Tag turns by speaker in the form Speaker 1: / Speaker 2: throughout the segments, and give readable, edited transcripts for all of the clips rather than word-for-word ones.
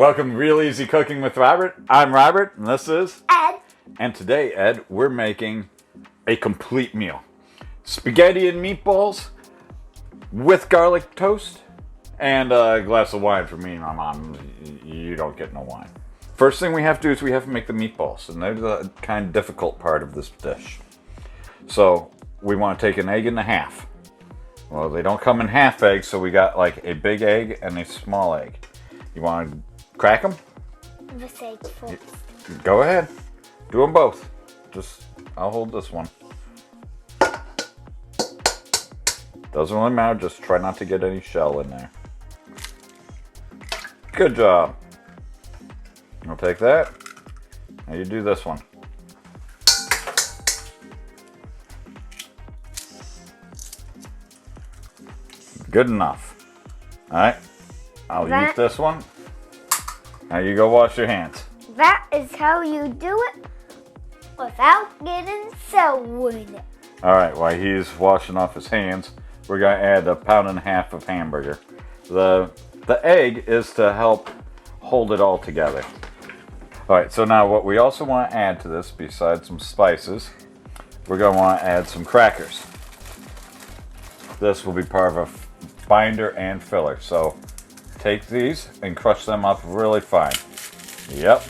Speaker 1: Welcome to Real Easy Cooking with Robert. I'm Robert, and this is
Speaker 2: Ed.
Speaker 1: And today, Ed, we're making a complete meal. Spaghetti and meatballs with garlic toast and a glass of wine for me and my mom. You don't get no wine. First thing we have to do is we have to make the meatballs, and they're the kind of difficult part of this dish. So we want to take an egg and a half. Well, they don't come in half eggs, so we got like a big egg and a small egg. You want to crack them?
Speaker 2: This egg first.
Speaker 1: Go ahead. Do them both. I'll hold this one. Doesn't really matter, just try not to get any shell in there. Good job. I'll take that. Now you do this one. Good enough. Alright. I'll use this one. Now you go wash your hands.
Speaker 2: That is how you do it without getting so with it.
Speaker 1: Alright, while he's washing off his hands, we're going to add 1.5 pounds of hamburger. The egg is to help hold it all together. Alright, so now what we also want to add to this, besides some spices, we're going to want to add some crackers. This will be part of a binder and filler. So take these and crush them up really fine. Yep,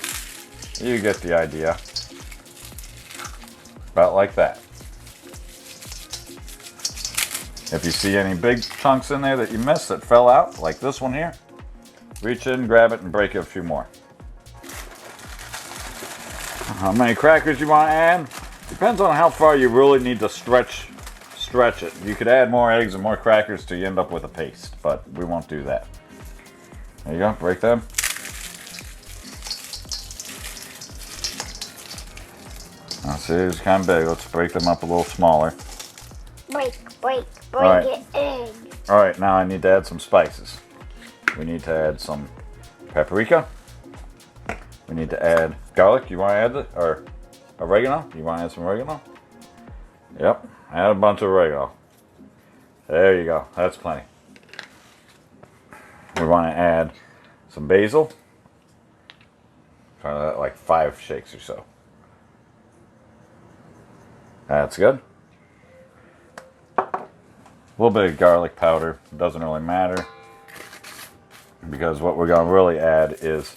Speaker 1: you get the idea. About like that. If you see any big chunks in there that you missed that fell out, like this one here, reach in, grab it, and break it a few more. How many crackers you want to add? Depends on how far you really need to stretch it. You could add more eggs and more crackers till you end up with a paste, but we won't do that. There you go, break them. Now see, it's kind of big. Let's break them up a little smaller.
Speaker 2: Break
Speaker 1: Alright.
Speaker 2: it, egg.
Speaker 1: Alright, now I need to add some spices. We need to add some paprika. We need to add garlic. You want to add it? Or oregano? You want to add some oregano? Yep, add a bunch of oregano. There you go, that's plenty. We want to add some basil. Try that like 5 shakes or so. That's good. A little bit of garlic powder. Doesn't really matter, because what we're going to really add is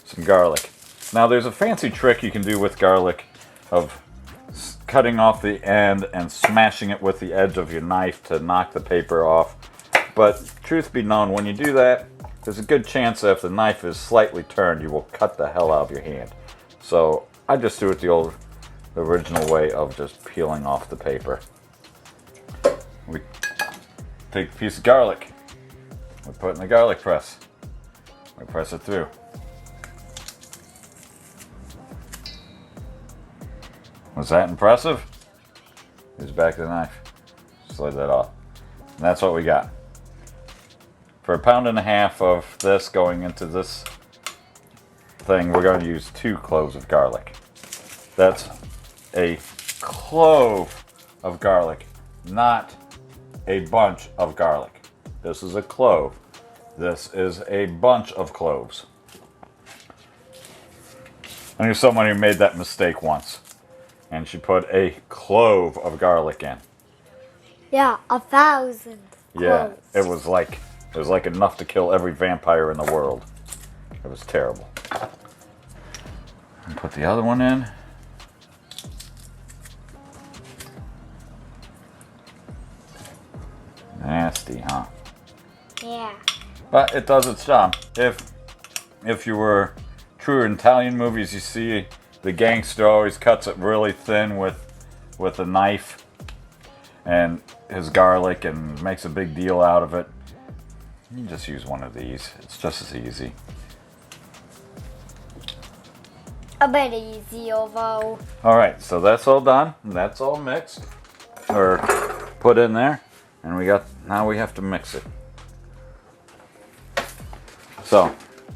Speaker 1: some garlic. Now there's a fancy trick you can do with garlic of cutting off the end and smashing it with the edge of your knife to knock the paper off. But truth be known, when you do that, there's a good chance that if the knife is slightly turned, you will cut the hell out of your hand. So I just do it the original way of just peeling off the paper. We take a piece of garlic. We put it in the garlic press. We press it through. Was that impressive? Here's the back of the knife. Slide that off. And that's what we got. For 1.5 pounds of this going into this thing, we're going to use 2 cloves of garlic. That's a clove of garlic, not a bunch of garlic. This is a clove. This is a bunch of cloves. I knew someone who made that mistake once, and she put a clove of garlic in.
Speaker 2: Yeah, 1,000
Speaker 1: Yeah,
Speaker 2: cloves.
Speaker 1: it was like enough to kill every vampire in the world. It was terrible. And put the other one in. Nasty, huh?
Speaker 2: Yeah.
Speaker 1: But it does its job. If you were true Italian movies, you see the gangster always cuts it really thin with a knife and his garlic and makes a big deal out of it. You just use one of these. It's just as easy.
Speaker 2: A bit easier though.
Speaker 1: Alright, so that's all done. That's all mixed. Or put in there. And now we have to mix it. So,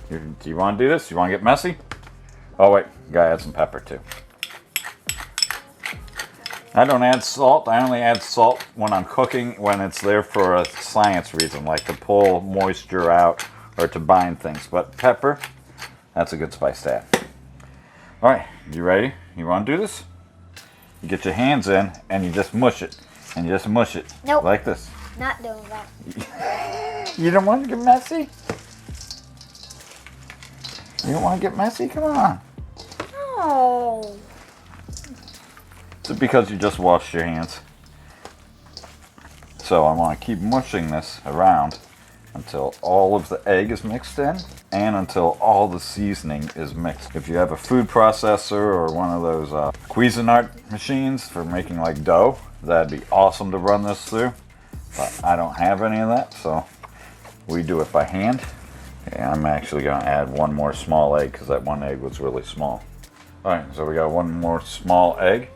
Speaker 1: do you want to do this? You want to get messy? Oh wait, you gotta add some pepper too. I don't add salt. I only add salt when I'm cooking, when it's there for a science reason, like to pull moisture out or to bind things. But pepper, That's a good spice to add. All right, you ready? You want to do this? You get your hands in and you just mush it. And you just mush it.
Speaker 2: Nope.
Speaker 1: Like this.
Speaker 2: Not doing that.
Speaker 1: You don't want to get messy? You don't want to get messy? Come on.
Speaker 2: No.
Speaker 1: Is it because you just washed your hands? So I want to keep mushing this around until all of the egg is mixed in and until all the seasoning is mixed. If you have a food processor or one of those Cuisinart machines for making like dough, that'd be awesome to run this through. But I don't have any of that, so we do it by hand. Okay, I'm actually going to add one more small egg because that one egg was really small. Alright, so we got one more small egg.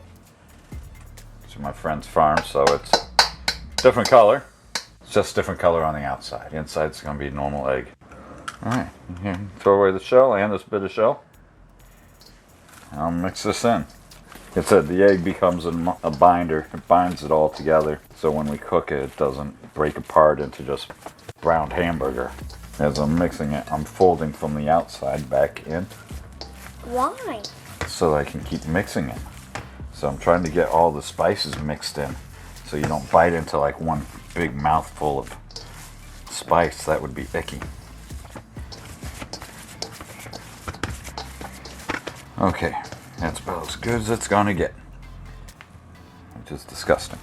Speaker 1: It's my friend's farm, so it's different color. It's just different color on the outside. The inside's going to be normal egg. Alright, here, throw away the shell and this bit of shell. I'll mix this in. Like I said, the egg becomes a binder. It binds it all together. So when we cook it, it doesn't break apart into just browned hamburger. As I'm mixing it, I'm folding from the outside back in.
Speaker 2: Why?
Speaker 1: So I can keep mixing it. So I'm trying to get all the spices mixed in. So you don't bite into like one big mouthful of spice. That would be icky. Okay, that's about as good as it's gonna get. Which is disgusting.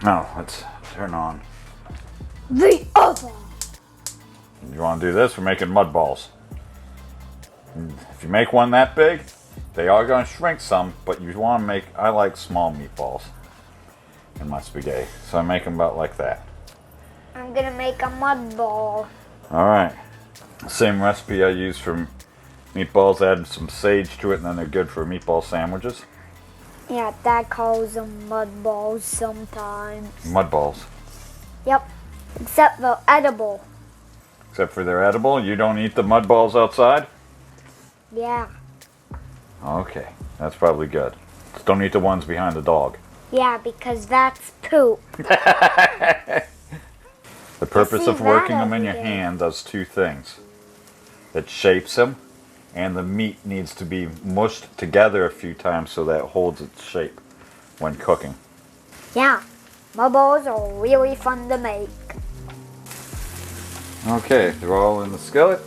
Speaker 1: Now, let's turn on.
Speaker 2: The oven.
Speaker 1: You wanna do this? We're making mud balls. If you make one that big, they are gonna shrink some, but you wanna make, I like small meatballs in my spaghetti. So I make them about like that.
Speaker 2: I'm gonna make a mud ball.
Speaker 1: Alright. Same recipe I use for meatballs, add some sage to it, and then they're good for meatball sandwiches.
Speaker 2: Yeah, Dad calls them mud balls sometimes.
Speaker 1: Mud balls.
Speaker 2: Yep, except they're edible.
Speaker 1: Except for they're edible. You don't eat the mud balls outside?
Speaker 2: Yeah.
Speaker 1: Okay, that's probably good. Just don't eat the ones behind the dog.
Speaker 2: Yeah, because that's poop.
Speaker 1: The purpose of
Speaker 2: that
Speaker 1: working them in
Speaker 2: every
Speaker 1: your
Speaker 2: day.
Speaker 1: hand does two things. It shapes them, and the meat needs to be mushed together a few times so that it holds its shape when cooking.
Speaker 2: Yeah, mud balls are really fun to make.
Speaker 1: Okay, they're all in the skillet,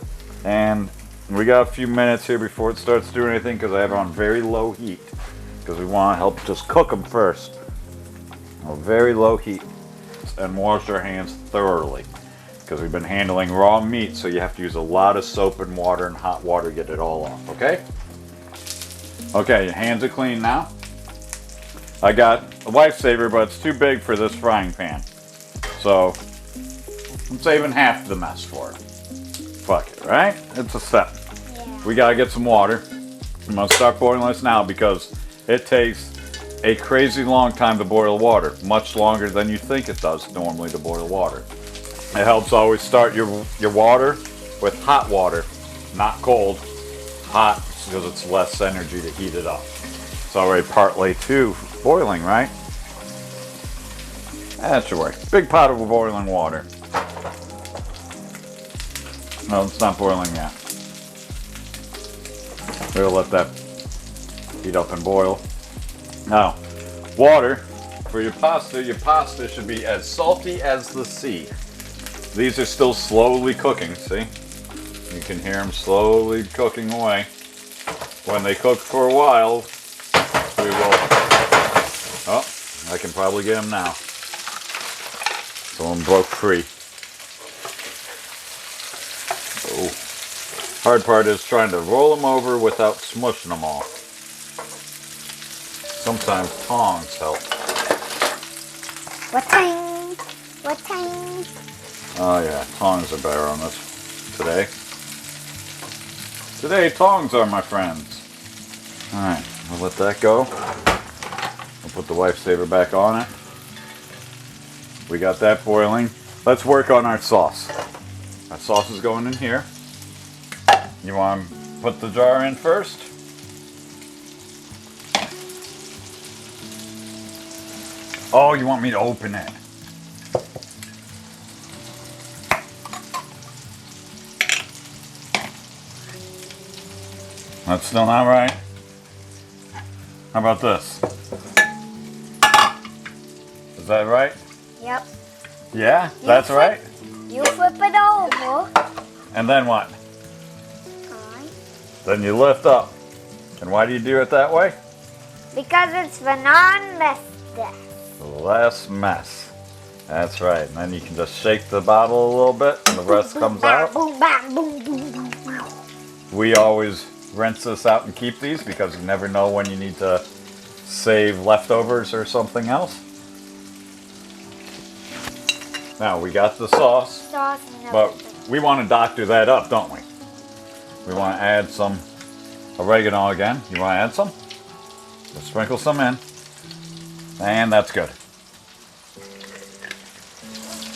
Speaker 1: and we got a few minutes here before it starts doing anything because I have it on very low heat because we want to help just cook them first. On very low heat, and wash our hands thoroughly because we've been handling raw meat, so you have to use a lot of soap and water and hot water to get it all off, okay? Okay, your hands are clean now. I got a lifesaver, but it's too big for this frying pan. So, I'm saving half the mess for it. Fuck it, right? It's a step.
Speaker 2: Yeah.
Speaker 1: We gotta get some water. I'm gonna start boiling this now because it takes a crazy long time to boil water. Much longer than you think it does normally to boil water. It helps always start your water with hot water, not cold. Hot because it's less energy to heat it up. It's already partway to boiling, right? That should work. Big pot of boiling water. No, it's not boiling yet. We'll let that heat up and boil. Now, water for your pasta should be as salty as the sea. These are still slowly cooking, see? You can hear them slowly cooking away. When they cook for a while, we will... Oh, I can probably get them now. Someone broke free. Oh. Hard part is trying to roll them over without smushing them all. Sometimes tongs help.
Speaker 2: What-ting? What-ting?
Speaker 1: Oh yeah, tongs are better on this today. Today, tongs are my friends. Alright, we'll let that go. We'll put the lifesaver back on it. We got that boiling. Let's work on our sauce. Our sauce is going in here. You want to put the jar in first? Oh, you want me to open it? That's still not right. How about this? Is that right?
Speaker 2: Yep.
Speaker 1: Yeah, that's right.
Speaker 2: You flip it over.
Speaker 1: And then what?
Speaker 2: Alright.
Speaker 1: Then you lift up. And why do you do it that way?
Speaker 2: Because it's the non-mess death.
Speaker 1: Less mess. That's right. And then you can just shake the bottle a little bit and the rest comes out.
Speaker 2: Boom, bam, boom, boom, boom, boom.
Speaker 1: We always rinse this out and keep these because you never know when you need to save leftovers or something else. Now we got the sauce,
Speaker 2: Sauce and
Speaker 1: but
Speaker 2: everything.
Speaker 1: we want to doctor that up, don't we? We want to add some oregano again. You want to add some? Just sprinkle some in. And that's good.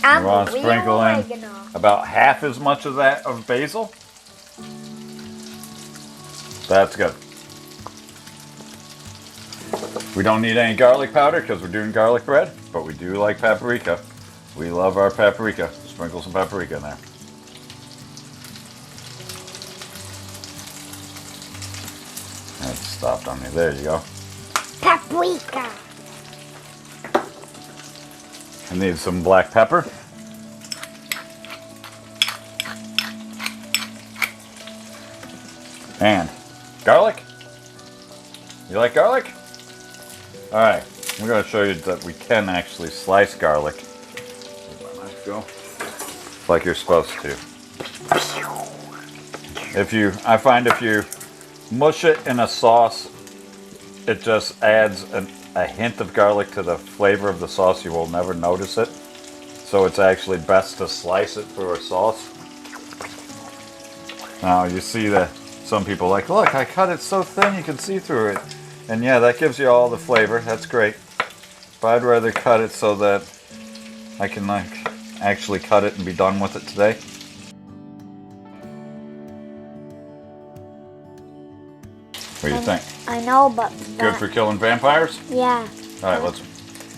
Speaker 2: I'm
Speaker 1: You want to
Speaker 2: real
Speaker 1: sprinkle in
Speaker 2: oregano.
Speaker 1: about half as much of that of basil. That's good. We don't need any garlic powder because we're doing garlic bread, but we do like paprika. We love our paprika. Sprinkle some paprika in there. It stopped on me. There you go.
Speaker 2: Paprika.
Speaker 1: I need some black pepper. And garlic. You like garlic? Alright, I'm going to show you that we can actually slice garlic. Where'd my knife go? Like you're supposed to. I find if you mush it in a sauce, it just adds a hint of garlic to the flavor of the sauce. You will never notice it. So it's actually best to slice it for a sauce. Now you see that some people are like, look, I cut it so thin you can see through it. And yeah, that gives you all the flavor. That's great. But I'd rather cut it so that I can actually cut it and be done with it today. What do you think?
Speaker 2: I know, but
Speaker 1: Good for killing vampires?
Speaker 2: yeah.
Speaker 1: Alright, let's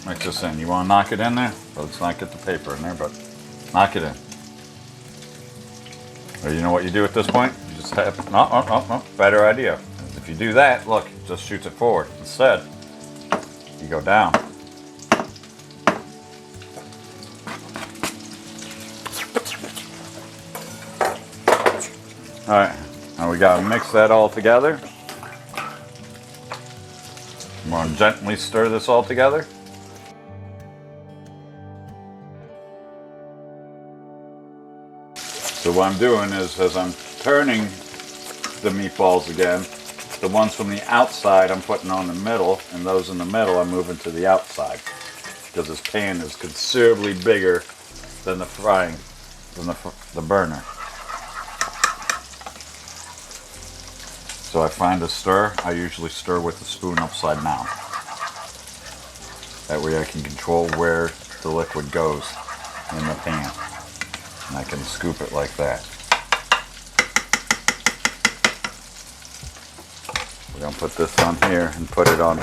Speaker 1: mix this in. You want to knock it in there? Let's not get the paper in there, but knock it in. Or you know what you do at this point? You just have, no, better idea. If you do that, look, it just shoots it forward. Instead, you go down. Alright, now we gotta mix that all together. I'm gonna gently stir this all together. So what I'm doing is, as I'm turning the meatballs again, the ones from the outside I'm putting on the middle, and those in the middle I'm moving to the outside. Because this pan is considerably bigger than the the burner. So I find a stir, I usually stir with the spoon upside down. That way I can control where the liquid goes in the pan. And I can scoop it like that. We're going to put this on here and put it on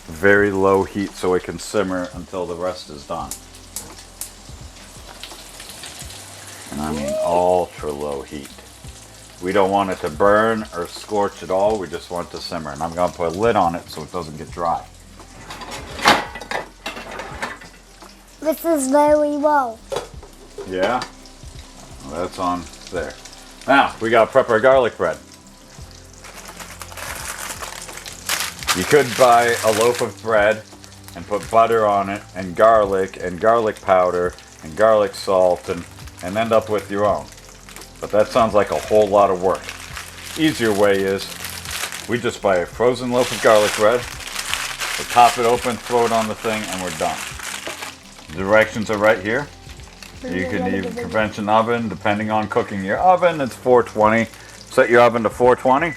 Speaker 1: very low heat so it can simmer until the rest is done. And I mean ultra low heat. We don't want it to burn or scorch at all, we just want it to simmer. And I'm going to put a lid on it so it doesn't get dry.
Speaker 2: This is very low.
Speaker 1: Yeah? Well, that's on there. Now, we got to prep our garlic bread. You could buy a loaf of bread and put butter on it and garlic powder and garlic salt and end up with your own. But that sounds like a whole lot of work. Easier way is we just buy a frozen loaf of garlic bread, we pop it open, throw it on the thing, and we're done. The directions are right here. You can use convention oven, depending on cooking your oven, it's 420. Set your oven to 420.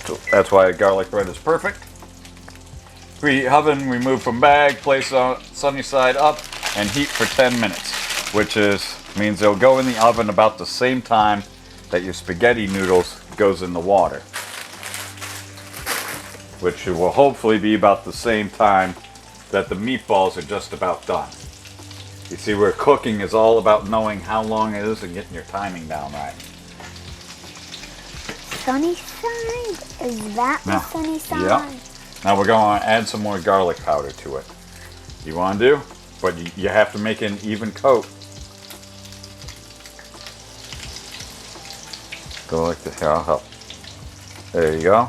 Speaker 1: So that's why garlic bread is perfect. Preheat oven, remove from bag, place on sunny side up, and heat for 10 minutes, which means they'll go in the oven about the same time that your spaghetti noodles goes in the water, which will hopefully be about the same time that the meatballs are just about done. You see, where cooking is all about knowing how long it is and getting your timing down right.
Speaker 2: sunny side? Is that the
Speaker 1: Now,
Speaker 2: sunny side?
Speaker 1: yeah. Now we're going to add some more garlic powder to it. You want to do? But you have to make an even coat. Go like this. Here, I'll help. There you go.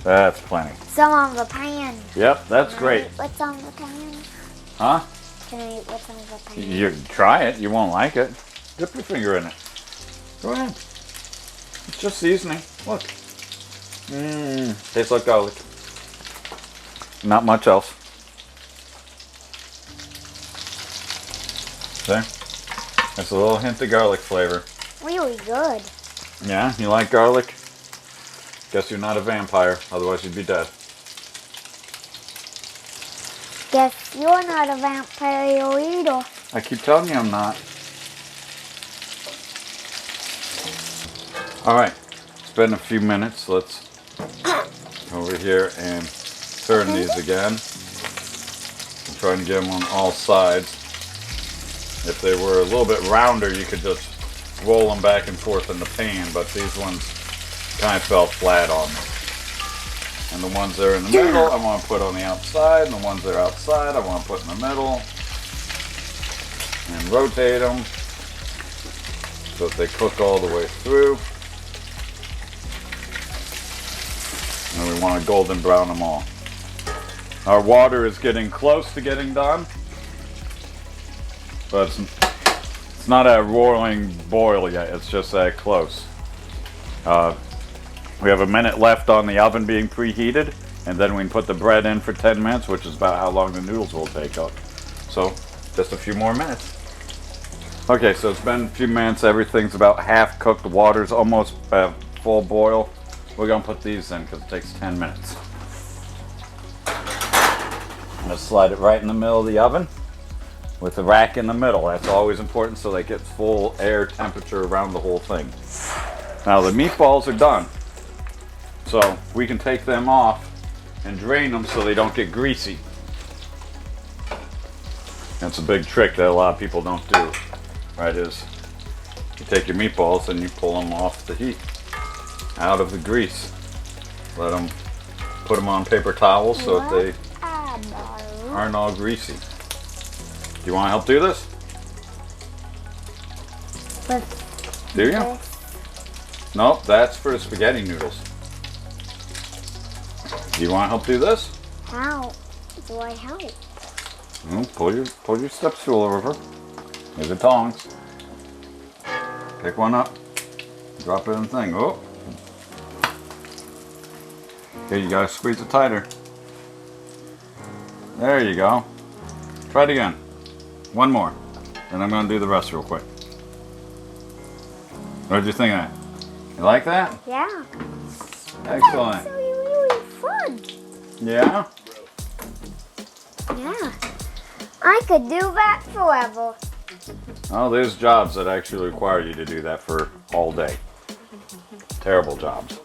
Speaker 1: That's plenty.
Speaker 2: Some on the pan.
Speaker 1: Yep, that's great.
Speaker 2: What's on the pan?
Speaker 1: Huh?
Speaker 2: Can I eat what's on the pan?
Speaker 1: You try it. You won't like it. Dip your finger in it. Go ahead. It's just seasoning. Look. Tastes like garlic. Not much else. See? That's a little hint of garlic flavor.
Speaker 2: Really good.
Speaker 1: Yeah, you like garlic? Guess you're not a vampire, otherwise you'd be dead.
Speaker 2: Guess you're not a vampire either.
Speaker 1: I keep telling you I'm not. Alright, it's been a few minutes. Let's over here and turn these again. I'm trying to get them on all sides. If they were a little bit rounder, you could just roll them back and forth in the pan, but these ones kind of fell flat on me. And the ones that are in the middle, I want to put on the outside, and the ones that are outside, I want to put in the middle. And rotate them so that they cook all the way through. And we want to golden brown them all. Our water is getting close to getting done, but it's not a roaring boil yet. It's just that close. We have a minute left on the oven being preheated, and then we can put the bread in for 10 minutes, which is about how long the noodles will take up. So, just a few more minutes. Okay, so it's been a few minutes. Everything's about half cooked. The water's almost full boil. We're gonna put these in because it takes 10 minutes. I'm gonna slide it right in the middle of the oven with the rack in the middle. That's always important so they get full air temperature around the whole thing. Now the meatballs are done. So we can take them off and drain them so they don't get greasy. That's a big trick that a lot of people don't do. Right, is you take your meatballs and you pull them off the heat, out of the grease. Let them, put them on paper towels so that they aren't all greasy. Do you want to help do this? Do you? Nope, that's for spaghetti noodles. Do you want to help do this?
Speaker 2: How do I help?
Speaker 1: Pull your step stool over. Here's the tongs. Pick one up. Drop it in the thing. Oh. Okay, you gotta squeeze it tighter. There you go. Try it again. One more. And I'm gonna do the rest real quick. What did you think of that? You like that?
Speaker 2: Yeah.
Speaker 1: Excellent.
Speaker 2: That's really fun.
Speaker 1: Yeah?
Speaker 2: Yeah. I could do that forever.
Speaker 1: Oh, there's jobs that actually require you to do that for all day. Terrible jobs.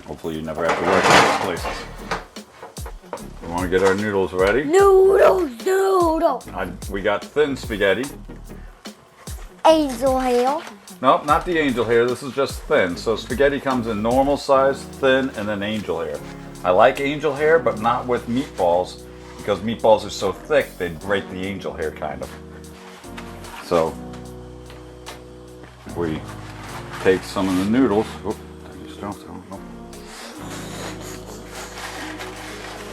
Speaker 1: Hopefully you never have to work in those places. We want to get our noodles ready.
Speaker 2: Noodles.
Speaker 1: We got thin spaghetti.
Speaker 2: Angel hair.
Speaker 1: Nope, not the angel hair. This is just thin. So spaghetti comes in normal size, thin, and then angel hair. I like angel hair, but not with meatballs, because meatballs are so thick, they'd break the angel hair kind of. So, we take some of the noodles.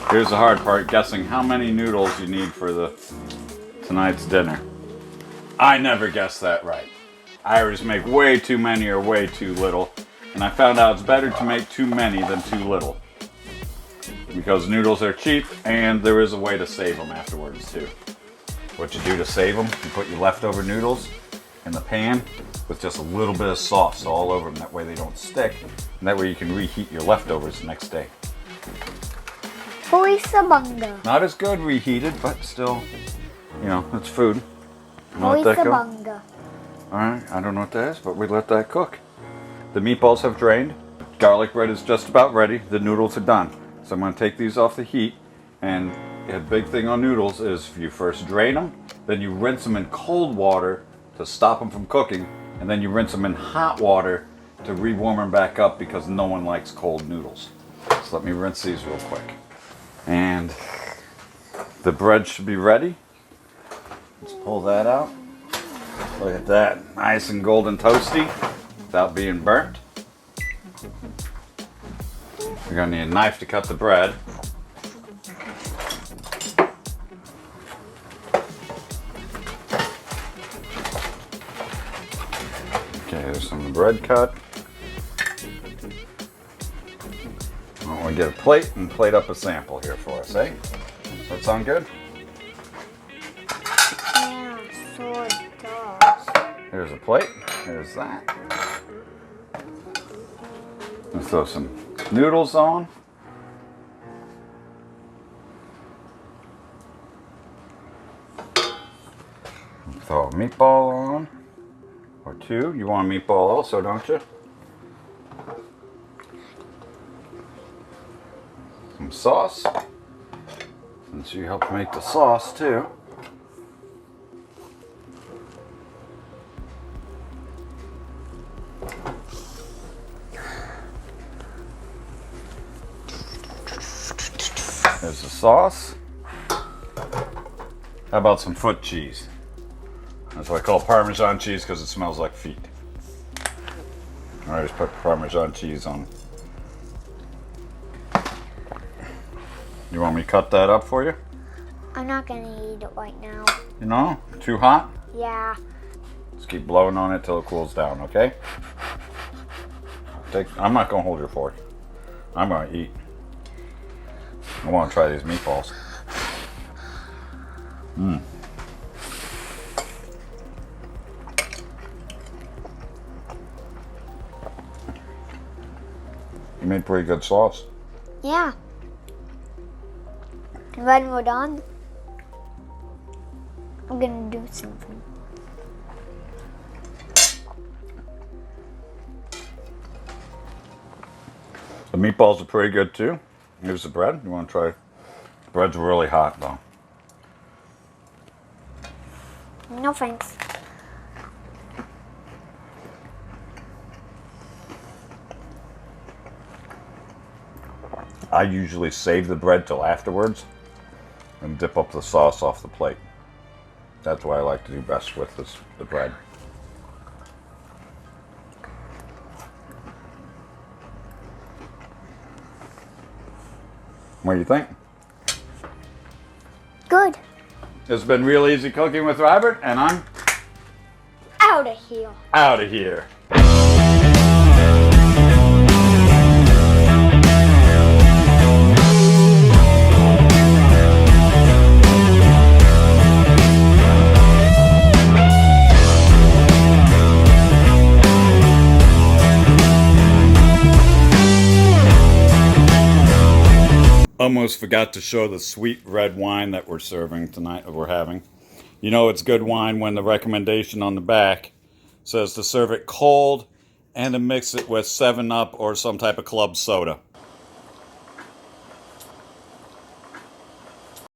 Speaker 1: Here's the hard part, guessing how many noodles you need for tonight's dinner. I never guess that right. I always make way too many or way too little, and I found out it's better to make too many than too little. Because noodles are cheap, and there is a way to save them afterwards too. What you do to save them, you put your leftover noodles in the pan with just a little bit of sauce all over them. That way they don't stick, and that way you can reheat your leftovers the next day.
Speaker 2: Bunga.
Speaker 1: Not as good reheated, but still, you know, it's food. You let that go?
Speaker 2: Bunga.
Speaker 1: Alright, I don't know what that is, but we let that cook. The meatballs have drained. Garlic bread is just about ready. The noodles are done. So I'm going to take these off the heat, and a big thing on noodles is you first drain them, then you rinse them in cold water to stop them from cooking, and then you rinse them in hot water to rewarm them back up because no one likes cold noodles. So let me rinse these real quick. And the bread should be ready. Let's pull that out. Look at that, nice and golden toasty without being burnt. You're gonna need a knife to cut the bread. Okay, there's some bread cut. I want to get a plate and plate up a sample here for us, eh? Does that sound good?
Speaker 2: Yeah, so it does.
Speaker 1: Here's a plate. Here's that. Let's throw some noodles on. Throw a meatball on. Or two. You want a meatball also, don't you? Some sauce. Since you helped make the sauce too. There's the sauce. How about some foot cheese? That's what I call Parmesan cheese because it smells like feet. I just put Parmesan cheese on. You want me to cut that up for you?
Speaker 2: I'm not gonna eat it right now.
Speaker 1: You know, too hot?
Speaker 2: Yeah.
Speaker 1: Just keep blowing on it till it cools down, okay? I'm not gonna hold your fork. I'm gonna eat. I want to try these meatballs. Mmm. You made pretty good sauce.
Speaker 2: Yeah. And when we're done, I'm gonna do something.
Speaker 1: The meatballs are pretty good too. Here's the bread. You want to try? The bread's really hot though.
Speaker 2: No thanks.
Speaker 1: I usually save the bread till afterwards and dip up the sauce off the plate. That's what I like to do best with the bread. What do you think?
Speaker 2: Good.
Speaker 1: It's been real easy cooking with Robert, and I'm
Speaker 2: Out of here.
Speaker 1: out of here. Almost forgot to show the sweet red wine that we're serving tonight, we're having. You know it's good wine when the recommendation on the back says to serve it cold and to mix it with 7-Up or some type of club soda.